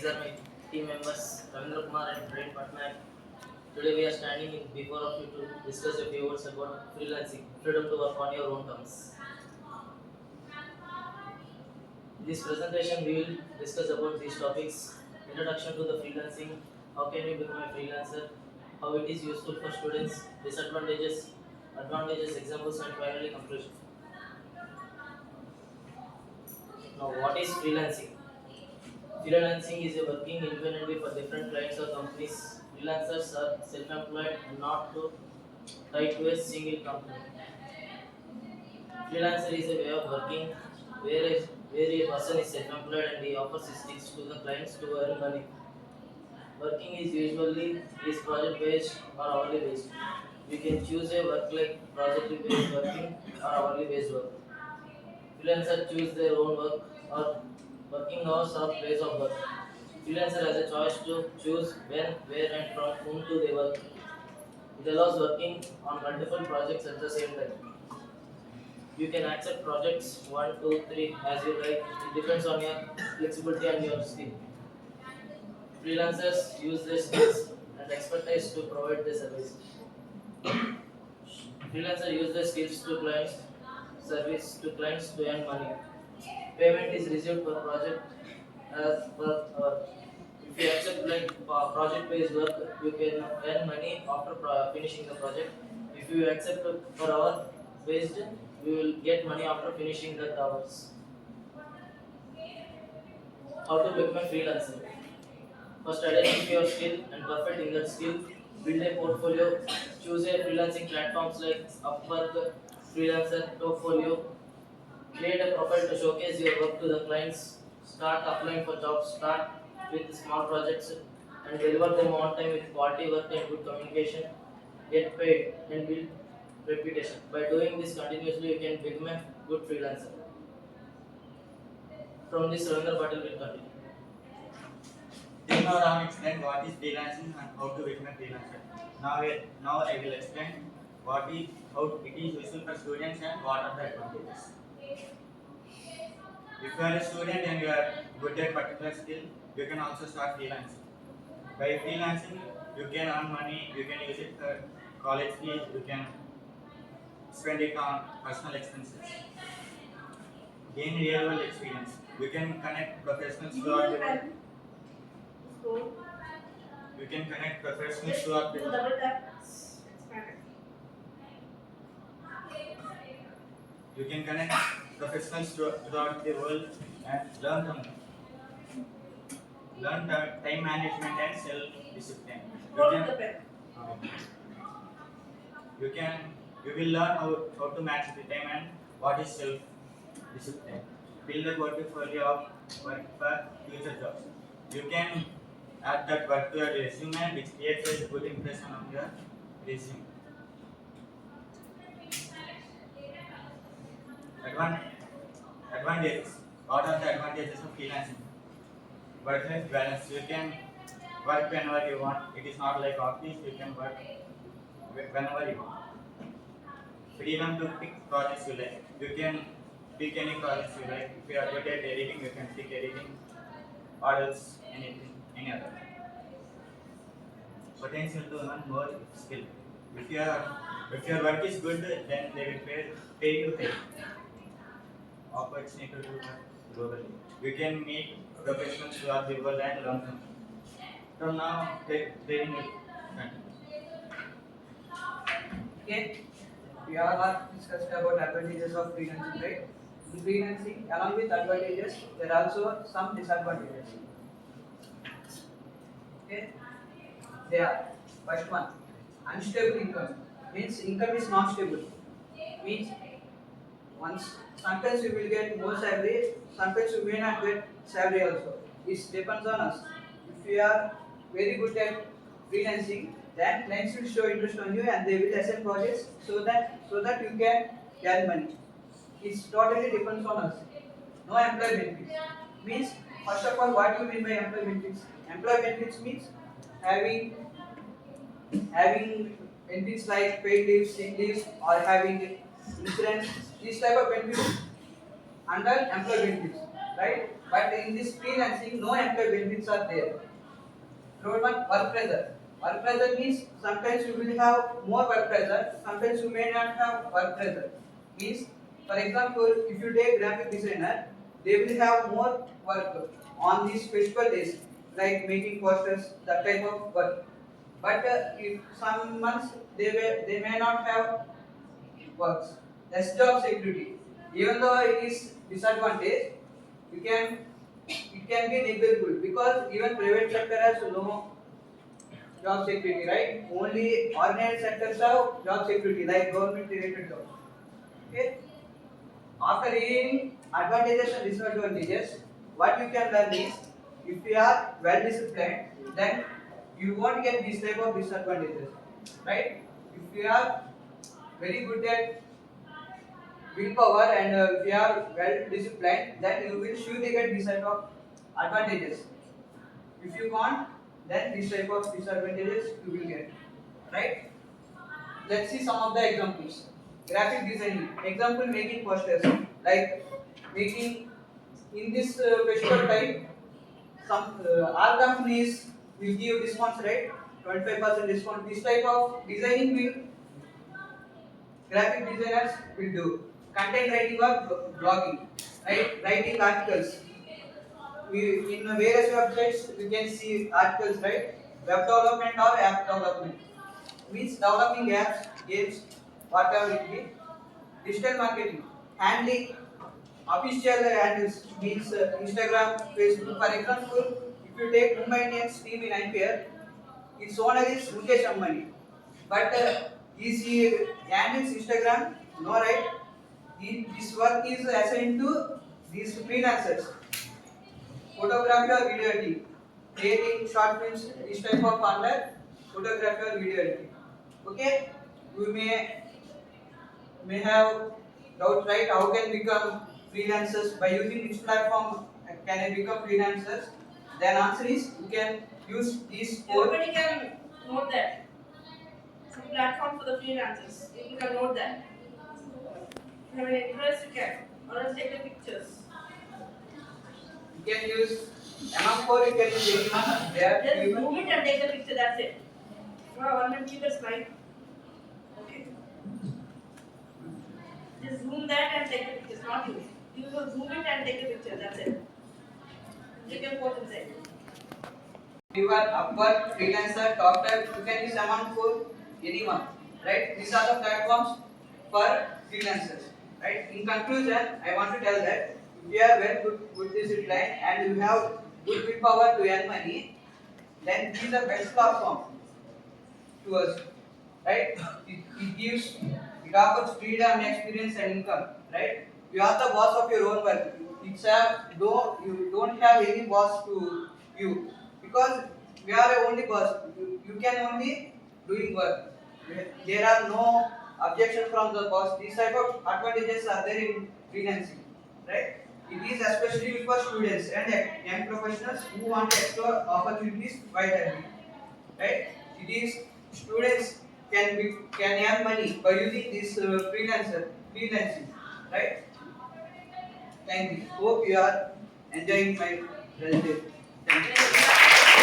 These are my team members Ravindra Kumar and Brain Patnaik. Today we are standing in before of you to discuss a few words about freelancing, freedom to work on your own terms. In this presentation we will discuss about these topics: introduction to the freelancing, how can you become a freelancer, how it is useful for students, disadvantages, advantages, examples, and finally conclusion. Now, what is freelancing? Freelancing is a working independently for different clients or companies. Freelancers are self-employed and not tied to a single company. Freelancer is a way of working where a person is self-employed and he offers his skills to the clients to earn money. Working is usually is project based or hourly based. We can choose a work like project based working or hourly based work. Freelancers choose their own work or working hours or place of work. Freelancer has a choice to choose when, where, and from whom to they work. It allows working on multiple projects at the same time. You can accept projects 1, 2, 3 as you like. It depends on your flexibility and your skill. Freelancers use their skills and expertise to provide their service. Freelancers use their skills to clients, service to clients to earn money. Payment is received per project as per hour. If you accept like project-based work, you can earn money after finishing the project. If you accept per hour based, you will get money after finishing the hours. How to become a freelancer? First, identify your skill and perfect in that skill. Build a portfolio. Choose a freelancing platforms like Upwork, Freelancer, Portfolio. Create a profile to showcase your work to the clients. Start applying for jobs. Start with small projects and deliver them on time with quality work and good communication. Get paid and build reputation. By doing this continuously, you can become a good freelancer. From this, Ravindra Patil will continue. Till now, Ram explained what is freelancing and how to become a freelancer. Now I will explain how it is useful for students and what are the advantages. If you are a student and you are good at particular skill, you can also start freelancing. By freelancing, you can earn money, you can use it for college fees, you can spend it on personal expenses. Gain real world experience. You can connect professionals throughout the world. You can connect professionals throughout the world. You can connect professionals throughout the world and learn time management and self-discipline. You will learn how to manage the time and what is self-discipline. Build a portfolio of work for future jobs. You can add that work to your resume, which creates a good impression on your resume. Advantages. What are the advantages of freelancing? Work-life balance. You can work whenever you want. It is not like office. You can work whenever you want. Freedom to pick projects you like. You can pick any projects you like. If you are good at editing, you can pick editing, or else any other. Potential to earn more skill. If your work is good, then they will pay you high. Opportunity to do work globally. You can meet professionals throughout the world and learn from them. From now, training will continue. Okay, we all are discussed about advantages of freelancing, right? In freelancing, along with advantages, there are also some disadvantages. Okay, they are first one, unstable income. Means income is not stable. Means once sometimes you will get more salary, sometimes you may not get salary also. It depends on us. If you are very good at freelancing, then clients will show interest on you and they will assign projects so that you can earn money. It totally depends on us. No employee benefits. Means first of all, what do you mean by employee benefits? Employee benefits means having having benefits like paid leaves, sick leaves, or having insurance. These type of benefits under employee benefits. right? But in this freelancing, no employee benefits are there. Third one, work pressure. Work pressure means sometimes you will have more work pressure, sometimes you may not have work pressure. Means, for example, if you take graphic designer, they will have more work on these festival days, like making posters, that type of work. But if some months they may not have works. Less job security. Even though it is disadvantage, you can it can be negligible because even private sector has no job security, right? Only organized sectors have job security, like government related jobs. Okay. After reading advantages and disadvantages, what you can learn is if you are well disciplined, then you won't get this type of disadvantages, right? If you are very good at willpower and if you are well disciplined, then you will surely get this type of advantages. If you can't, then this type of disadvantages you will get, right? Let's see some of the examples. Graphic designing, example making posters, like making in this festival type, some our companies will give discounts, right? 25% discount. This type of designing will graphic designers will do. Content writing or blogging, right? Writing articles. We in various websites we can see articles, right? Web development or app development means developing apps, games, whatever it be. Digital marketing, handling official handles means Instagram, Facebook. For example, if you take Mumbai Indians team in IPL, its owner is Mukesh Ambani. But is he handles Instagram? No, right? This work is assigned to these freelancers. Photography or video editing. Creating short films, this type of under photography or video editing. Okay? We may have doubt, right? How can become freelancers by using which platform can I become freelancers? Then answer is you can use these four. Everybody can note that. Some platform for the freelancers. You can note that. If you have an interest, you can. Or else take the pictures. You can use among four. You can use anyone. There Just you zoom it and take the picture. That's it. For 1 minute, keep a slide. Okay. Just zoom that and take the pictures. Not you. You will zoom it and take the picture. That's it. Take your photo inside. Fiverr, Upwork, Freelancer, TalkTalk, you can use among four anyone, right? These are the platforms for freelancers, right? In conclusion, I want to tell that if you are well good discipline and you have good willpower to earn money, then this is the best platform to us, right? It offers freedom, experience, and income, right? You are the boss of your own work. You don't have any boss to you because we are only boss. You can only doing work. There are no objection from the boss. These type of advantages are there in freelancing, right? It is especially for students and young professionals who want to explore opportunities widely, right? It is students can earn money by using this freelancing, right? Thank you. Hope you are enjoying my presentation. Thank you.